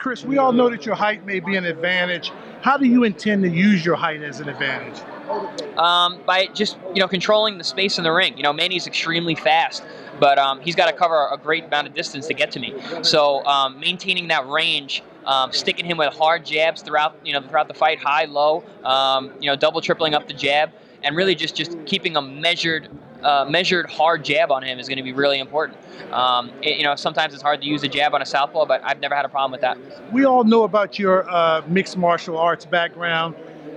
Chris, we all know that your height may be an advantage. How do you intend to use your height as an advantage? By just controlling the space in the ring. Manny's extremely fast, but he's got to cover a great amount of distance to get to me. So maintaining that range, sticking him with hard jabs throughout the fight, high, low, double tripling up the jab, and really just keeping a measured hard jab on him is going to be really important. Sometimes it's hard to use a jab on a southpaw, but I've never had a problem with that. We all know about your mixed martial arts background.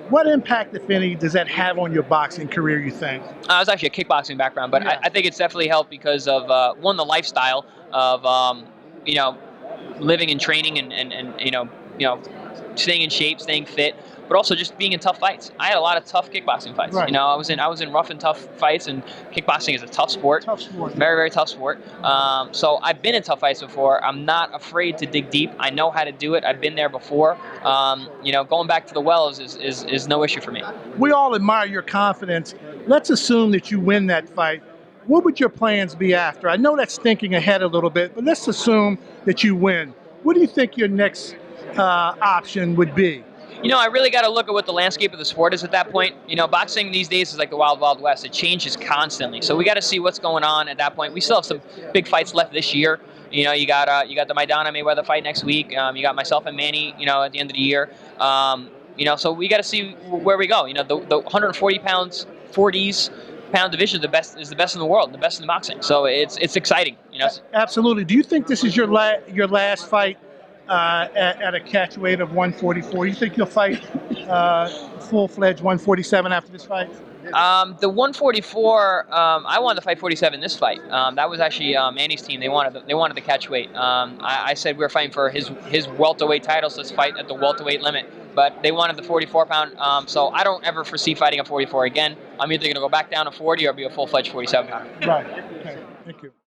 What impact, if any, does that have on your boxing career, you think? I was actually a kickboxing background, but Yeah. I think it's definitely helped because of one, the lifestyle of living and training and staying in shape, staying fit, but also just being in tough fights. I had a lot of tough kickboxing fights. Right. I was in rough and tough fights, and kickboxing is a tough sport. Tough sport. Very, very tough sport. So I've been in tough fights before. I'm not afraid to dig deep. I know how to do it. I've been there before. Going back to the wells is no issue for me. We all admire your confidence. Let's assume that you win that fight. What would your plans be after? I know that's thinking ahead a little bit, but let's assume that you win. What do you think your next option would be? I really got to look at what the landscape of the sport is at that point. Boxing these days is like the wild, wild west. It changes constantly. So we got to see what's going on at that point. We still have some big fights left this year. You got the Maidana Mayweather fight next week. You got myself and Manny, at the end of the year. So we got to see where we go. The 140 pound division is the best in the world, the best in boxing. So it's exciting. Absolutely. Do you think this is your last fight at a catch weight of 144? You think you'll fight full-fledged 147 after this fight? The 144, I wanted to fight 47 this fight. That was actually Manny's team. They wanted the catch weight. I said we were fighting for his welterweight title, so let's fight at the welterweight limit. But they wanted the 44 pound. So I don't ever foresee fighting a 44 again. I'm either going to go back down to 40 or be a full-fledged 47 pounder. Right. Okay. Thank you.